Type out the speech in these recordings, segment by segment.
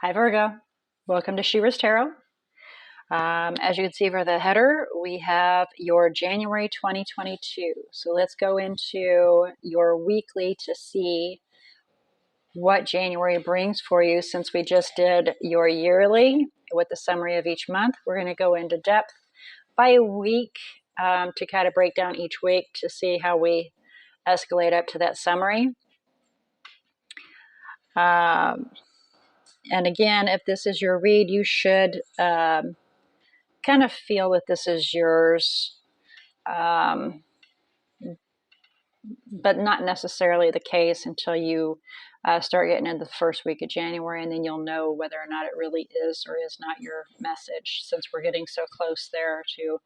Hi Virgo, welcome to She-ruhz Tarot. As you can see for the header, we have your January 2022. So let's go into your weekly to see what January brings for you. Since we just did your yearly with the summary of each month, we're going to go into depth by week to kind of break down each week to see how we escalate up to that summary. And again, if this is your read, you should kind of feel that this is yours, but not necessarily the case until you start getting into the first week of January, and then you'll know whether or not it really is or is not your message, since we're getting so close there to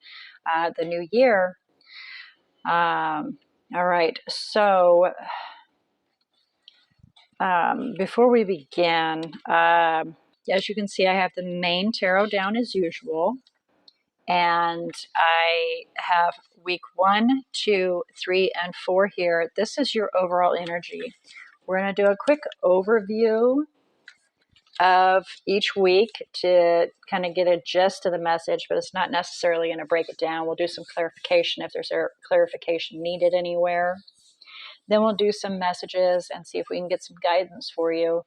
the new year. All right, so before we begin, as you can see, I have the main tarot down as usual. And I have week 1, 2, 3, and 4 here. This is your overall energy. We're going to do a quick overview of each week to kind of get a gist of the message, but it's not necessarily going to break it down. We'll do some clarification if there's clarification needed anywhere. Then we'll do some messages and see if we can get some guidance for you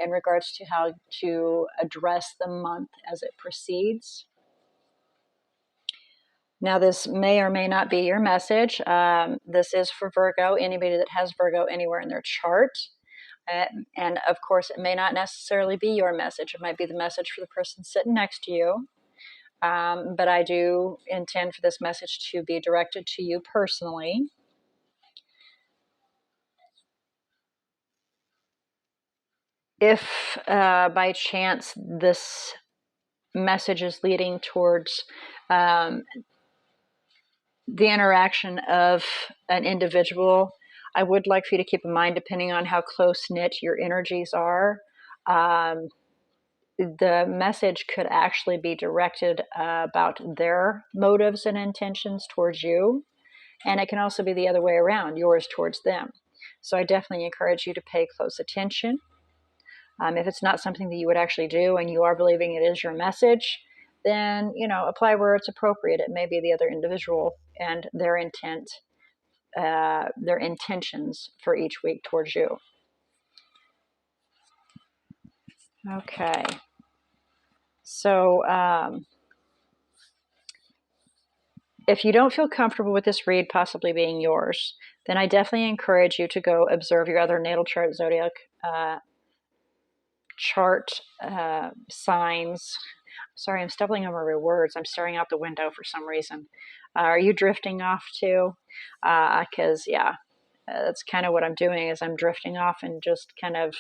in regards to how to address the month as it proceeds. Now, this may or may not be your message. This is for Virgo, anybody that has Virgo anywhere in their chart. And of course, it may not necessarily be your message. It might be the message for the person sitting next to you. But I do intend for this message to be directed to you personally. If by chance this message is leading towards the interaction of an individual, I would like for you to keep in mind, depending on how close-knit your energies are, the message could actually be directed about their motives and intentions towards you. And it can also be the other way around, yours towards them. So I definitely encourage you to pay close attention. If it's not something that you would actually do and you are believing it is your message, then, apply where it's appropriate. It may be the other individual and their intent, their intentions for each week towards you. Okay. So if you don't feel comfortable with this read possibly being yours, then I definitely encourage you to go observe your other natal chart, zodiac chart signs. Sorry, I'm stumbling over my words. I'm staring out the window for some reason. Are you drifting off too? Because, that's kind of what I'm doing, is I'm drifting off and just kind of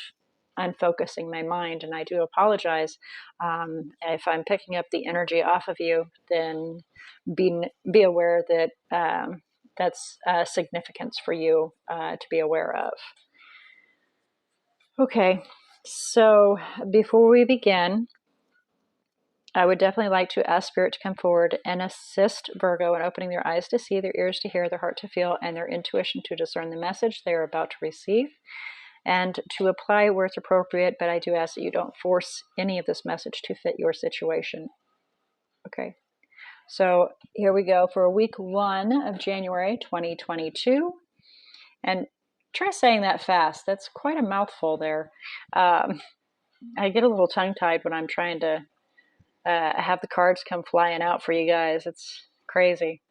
unfocusing my mind. And I do apologize. If I'm picking up the energy off of you, then be aware that that's significance for you to be aware of. Okay, so before we begin, I would definitely like to ask Spirit to come forward and assist Virgo in opening their eyes to see, their ears to hear, their heart to feel, and their intuition to discern the message they are about to receive, and to apply where it's appropriate. But I do ask that you don't force any of this message to fit your situation. Okay, so here we go for week 1 of January 2022. And try saying that fast. That's quite a mouthful there. I get a little tongue-tied when I'm trying to have the cards come flying out for you guys. It's crazy.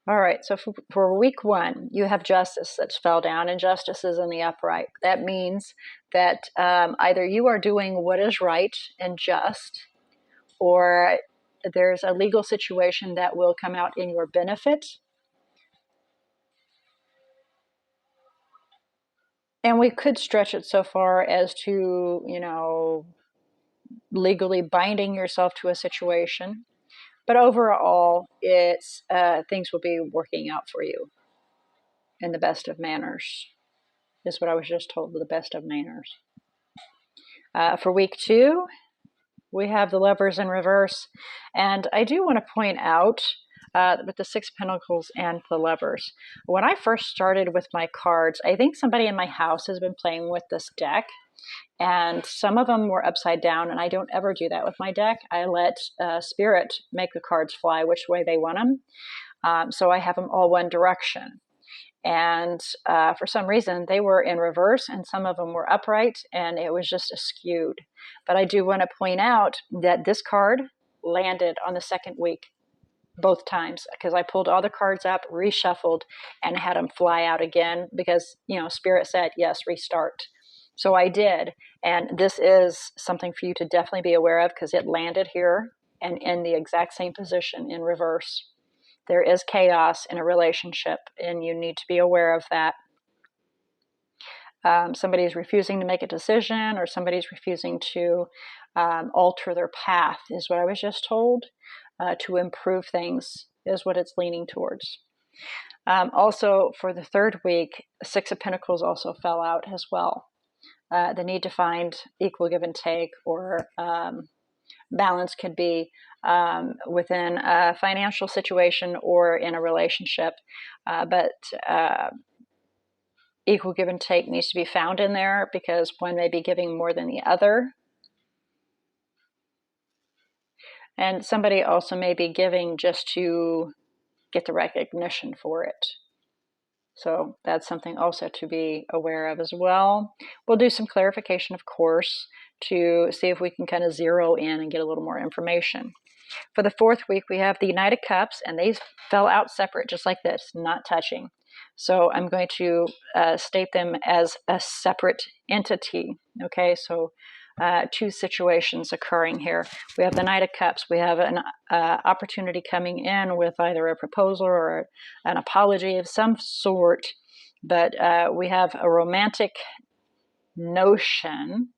All right, so for week 1, you have Justice that's fell down, and Justice is in the upright. That means that either you are doing what is right and just, or there's a legal situation that will come out in your benefit. And we could stretch it so far as to, legally binding yourself to a situation. But overall, it's things will be working out for you in the best of manners, is what I was just told, the best of manners. For week 2, we have the Lovers in reverse. And I do want to point out with the Six of Pentacles and the Lovers. When I first started with my cards, I think somebody in my house has been playing with this deck, and some of them were upside down, and I don't ever do that with my deck. I let Spirit make the cards fly which way they want them. So I have them all one direction. And for some reason, they were in reverse, and some of them were upright, and it was just skewed. But I do want to point out that this card landed on the second week both times, because I pulled all the cards up, reshuffled, and had them fly out again because, Spirit said, yes, restart. So I did. And this is something for you to definitely be aware of, because it landed here and in the exact same position in reverse. There is chaos in a relationship, and you need to be aware of that. Somebody's refusing to make a decision, or somebody's refusing to alter their path, is what I was just told. To improve things is what it's leaning towards. Also, for the third week, Six of Pentacles also fell out as well. The need to find equal give and take, or balance could be within a financial situation or in a relationship. But equal give and take needs to be found in there, because one may be giving more than the other. And somebody also may be giving just to get the recognition for it. So that's something also to be aware of as well. We'll do some clarification, of course, to see if we can kind of zero in and get a little more information. For the fourth week, we have the Knight of Cups, and they fell out separate, just like this, not touching. So I'm going to state them as a separate entity. Okay, so two situations occurring here. We have the Knight of Cups. We have an opportunity coming in with either a proposal or an apology of some sort, but we have a romantic notion.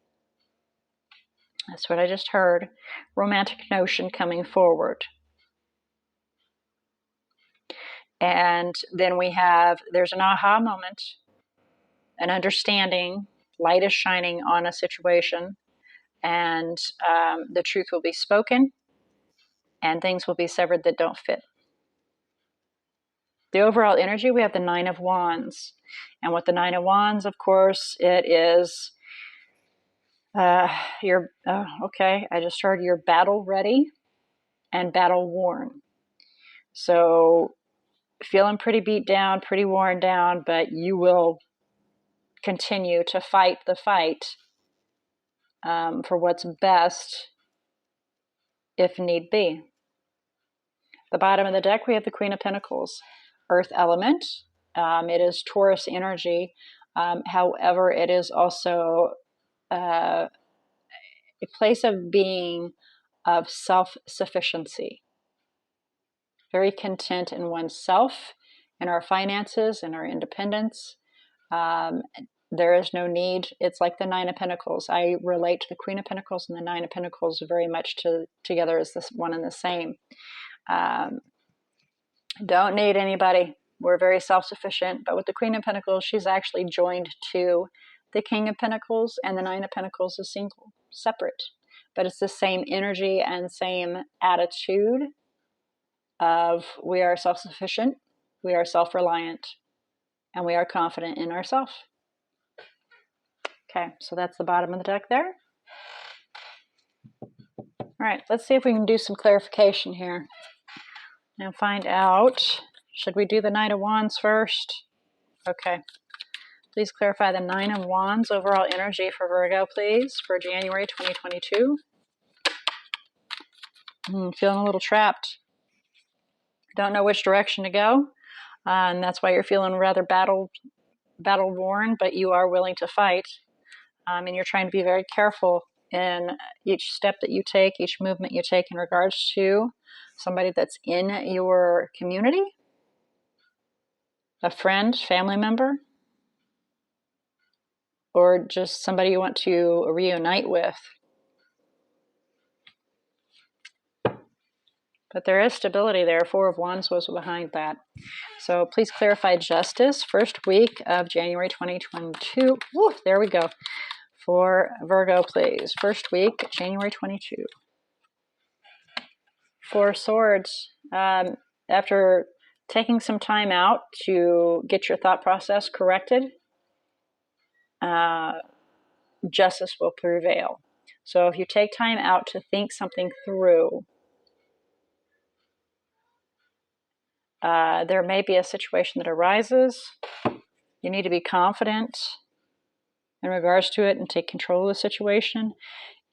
That's what I just heard. Romantic notion coming forward. And then there's an aha moment, an understanding, light is shining on a situation, and the truth will be spoken, and things will be severed that don't fit. The overall energy, we have the Nine of Wands. And with the Nine of Wands, of course, it is okay, I just heard you're battle ready and battle worn. So feeling pretty beat down, pretty worn down, but you will continue to fight the fight for what's best if need be. The bottom of the deck, we have the Queen of Pentacles, Earth element. It is Taurus energy. However, it is also a place of being of self-sufficiency. Very content in oneself, in our finances, in our independence. There is no need. It's like the Nine of Pentacles. I relate to the Queen of Pentacles and the Nine of Pentacles very much together as this one and the same. Don't need anybody. We're very self-sufficient. But with the Queen of Pentacles, she's actually joined to the King of Pentacles, and the Nine of Pentacles is single, separate. But it's the same energy and same attitude of we are self-sufficient, we are self-reliant, and we are confident in ourselves. Okay, so that's the bottom of the deck there. All right, let's see if we can do some clarification here and find out. Should we do the Knight of Wands first? Okay. Please clarify the Nine of Wands overall energy for Virgo, please, for January 2022. Feeling a little trapped. Don't know which direction to go. And that's why you're feeling rather battle-worn, but you are willing to fight. And you're trying to be very careful in each step that you take, each movement you take in regards to somebody that's in your community, a friend, family member, or just somebody you want to reunite with. But there is stability there. Four of Wands was behind that. So please clarify justice. First week of January 2022. Woo, there we go. For Virgo, please. First week, January 22. Four Swords. after taking some time out to get your thought process corrected, justice will prevail. So if you take time out to think something through, there may be a situation that arises. You need to be confident in regards to it and take control of the situation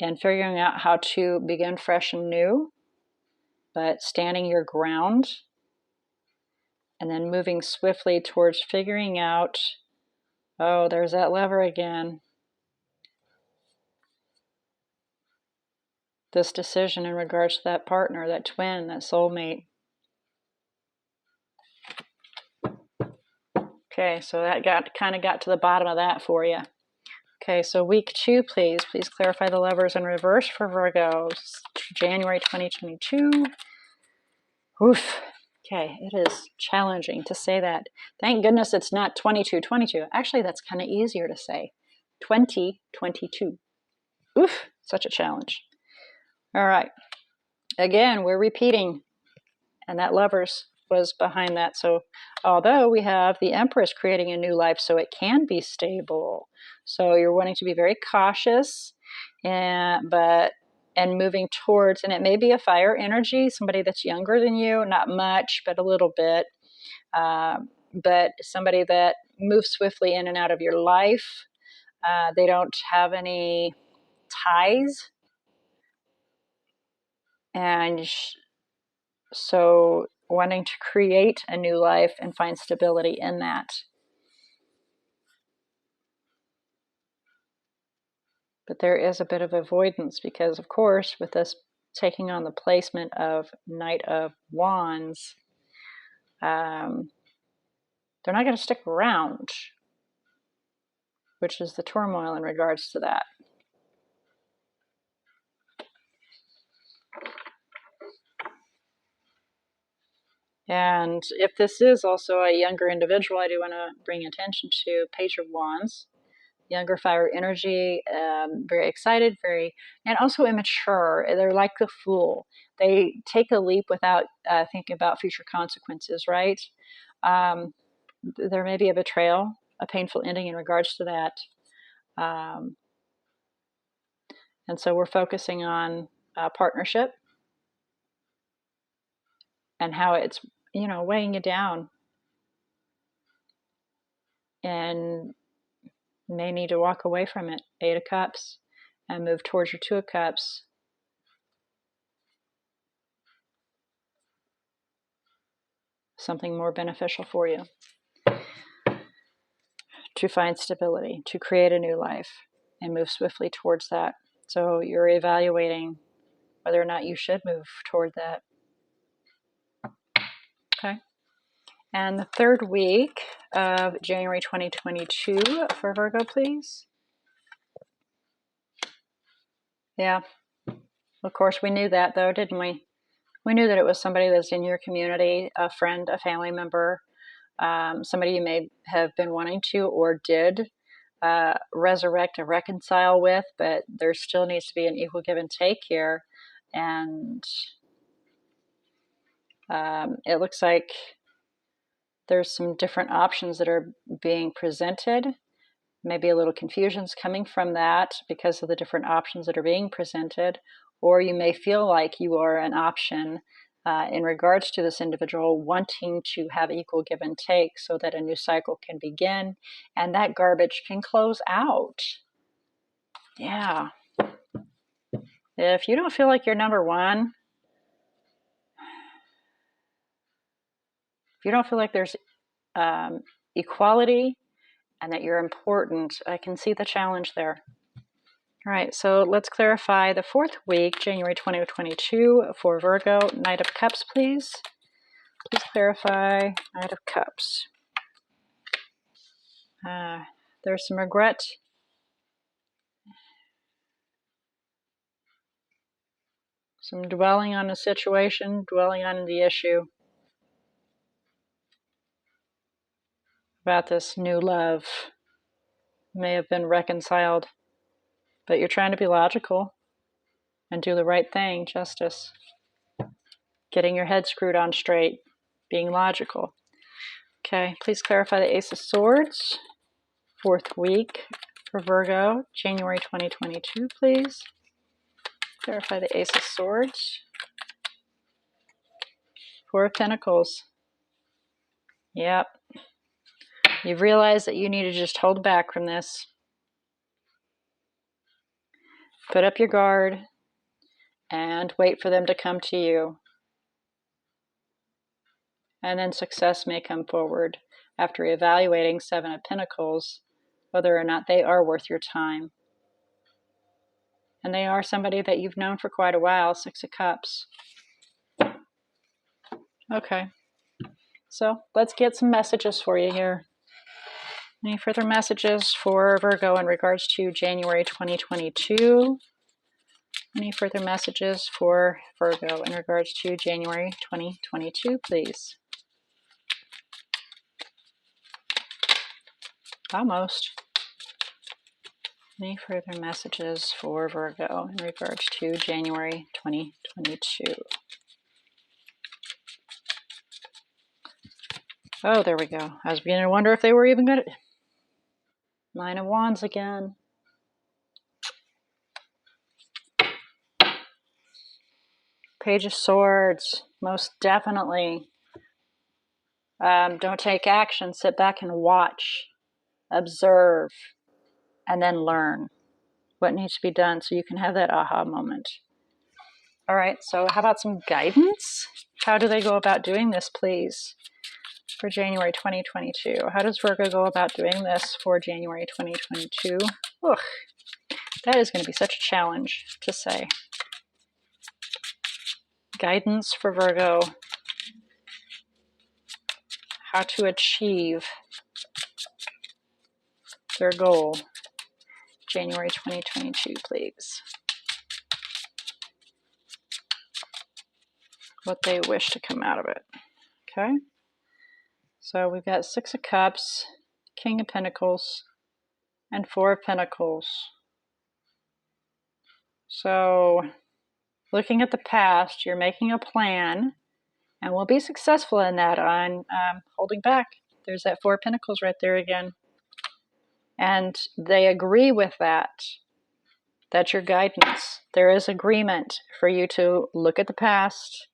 and figuring out how to begin fresh and new, but standing your ground and then moving swiftly towards figuring out, oh, there's that lever again. This decision in regards to that partner, that twin, that soulmate. Okay, so that kind of got to the bottom of that for you. Okay, so week 2, please clarify the levers in reverse for Virgo, January 2022. Oof. Okay, it is challenging to say that. Thank goodness it's not 2222. Actually, that's kind of easier to say. 2022. Oof, such a challenge. All right. Again, we're repeating, and that lovers was behind that. So although we have the Empress creating a new life so it can be stable, so you're wanting to be very cautious and moving towards, and it may be a fire energy, somebody that's younger than you, not much, but a little bit, but somebody that moves swiftly in and out of your life. They don't have any ties, and so wanting to create a new life and find stability in that. But there is a bit of avoidance because, of course, with us taking on the placement of Knight of Wands, they're not going to stick around, which is the turmoil in regards to that. And if this is also a younger individual, I do want to bring attention to Page of Wands, younger fire energy, very excited, and also immature. They're like the Fool. They take a leap without thinking about future consequences, right? There may be a betrayal, a painful ending in regards to that. And so we're focusing on partnership and how it's, weighing you down. And may need to walk away from it, 8 of Cups, and move towards your 2 of Cups. Something more beneficial for you. To find stability, to create a new life, and move swiftly towards that. So you're evaluating whether or not you should move toward that. Okay. And the 3rd week of January 2022 for Virgo, please. Yeah. Of course, we knew that, though, didn't we? We knew that it was somebody that's in your community, a friend, a family member, somebody you may have been wanting to or did resurrect or reconcile with, but there still needs to be an equal give and take here. And it looks like there's some different options that are being presented. Maybe a little confusion's coming from that because of the different options that are being presented, or you may feel like you are an option in regards to this individual wanting to have equal give and take so that a new cycle can begin and that garbage can close out. Yeah. If you don't feel like you're number one, if you don't feel like there's equality and that you're important, I can see the challenge there. All right, so let's clarify the 4th week, January 2022 for Virgo. Knight of Cups, please. Please clarify Knight of Cups. There's some regret. Some dwelling on the situation, dwelling on the issue about this new love. May have been reconciled, but you're trying to be logical and do the right thing, justice. Getting your head screwed on straight. being logical. Okay, please clarify the Ace of Swords, 4th week for Virgo, January 2022, please. Clarify the Ace of Swords. 4 of Pentacles. Yep. You've realized that you need to just hold back from this. Put up your guard and wait for them to come to you. And then success may come forward after evaluating 7 of Pentacles, whether or not they are worth your time. And they are somebody that you've known for quite a while, 6 of Cups. Okay. So let's get some messages for you here. Any further messages for Virgo in regards to January 2022? Any further messages for Virgo in regards to January 2022, please? Almost. Any further messages for Virgo in regards to January 2022? Oh, there we go. I was beginning to wonder if they were even good. 9 of Wands again. Page of Swords, most definitely. Don't take action. Sit back and watch, observe, and then learn what needs to be done so you can have that aha moment. All right, so how about some guidance? How do they go about doing this, please, for January 2022? How does Virgo go about doing this for January 2022? Ugh, that is going to be such a challenge to say. Guidance for Virgo. How to achieve their goal. January 2022, please. What they wish to come out of it. Okay. So we've got 6 of Cups, King of Pentacles, and 4 of Pentacles. So looking at the past, you're making a plan, and we'll be successful in that on holding back. There's that 4 of Pentacles right there again. And they agree with that. That's your guidance. There is agreement for you to look at the past,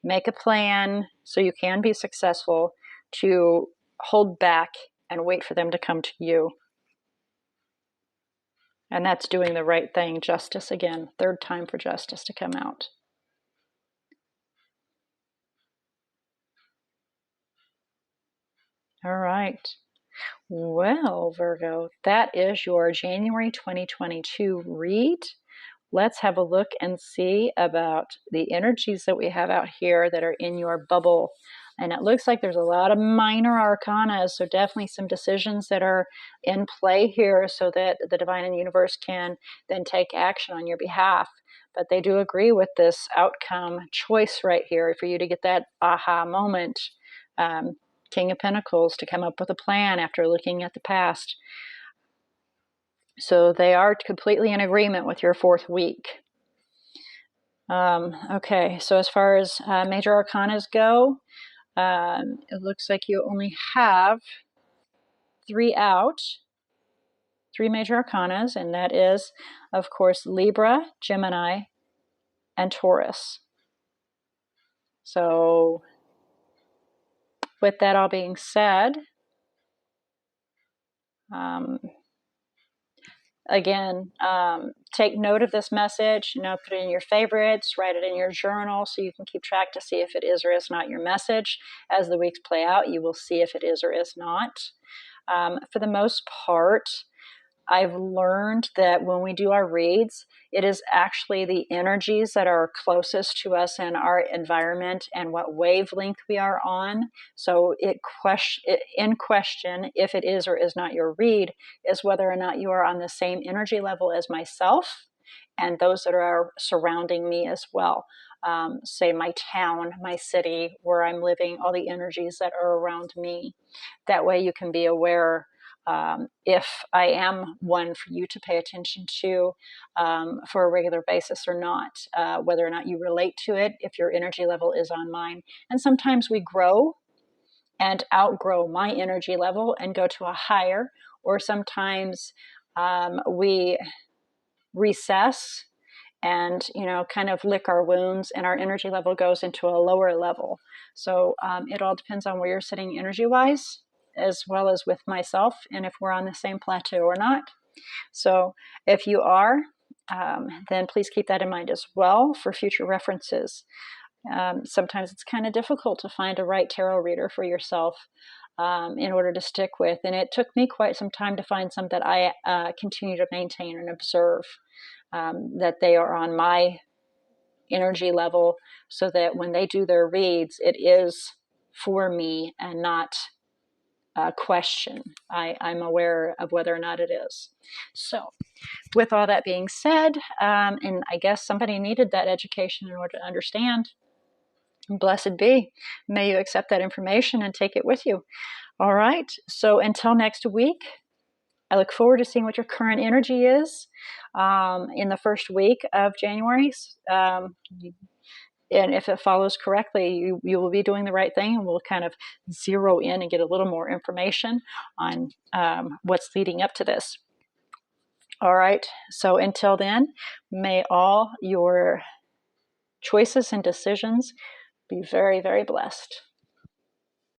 make a plan so you can be successful, to hold back and wait for them to come to you. And that's doing the right thing. Justice again. 3rd time for justice to come out. All right. Well, Virgo, that is your January 2022 read. Let's have a look and see about the energies that we have out here that are in your bubble. And it looks like there's a lot of minor arcana, so definitely some decisions that are in play here so that the divine and the universe can then take action on your behalf. But they do agree with this outcome choice right here for you to get that aha moment. King of Pentacles, to come up with a plan after looking at the past. So they are completely in agreement with your 4th week. Okay, so as far as major arcanas go, it looks like you only have 3 out. 3 major arcanas, and that is, of course, Libra, Gemini, and Taurus. So with that all being said, again, take note of this message, put it in your favorites, write it in your journal so you can keep track to see if it is or is not your message. As the weeks play out, you will see if it is or is not. For the most part, I've learned that when we do our reads, it is actually the energies that are closest to us in our environment and what wavelength we are on. So in question, if it is or is not your read, is whether or not you are on the same energy level as myself and those that are surrounding me as well. Say my town, my city, where I'm living, all the energies that are around me. That way you can be aware if I am one for you to pay attention to for a regular basis or not, whether or not you relate to it, if your energy level is on mine. And sometimes we grow and outgrow my energy level and go to a higher, or sometimes we recess and kind of lick our wounds and our energy level goes into a lower level. So it all depends on where you're sitting energy wise, as well as with myself, and if we're on the same plateau or not. So if you are, then please keep that in mind as well for future references. Sometimes it's kind of difficult to find a right tarot reader for yourself in order to stick with, and it took me quite some time to find some that I continue to maintain and observe, that they are on my energy level, so that when they do their reads, it is for me and not a question. I'm aware of whether or not it is. So with all that being said, and I guess somebody needed that education in order to understand, blessed be. May you accept that information and take it with you. All right. So until next week, I look forward to seeing what your current energy is in the first week of January. And if it follows correctly, you will be doing the right thing, and we'll kind of zero in and get a little more information on what's leading up to this. All right. So until then, may all your choices and decisions be very, very blessed.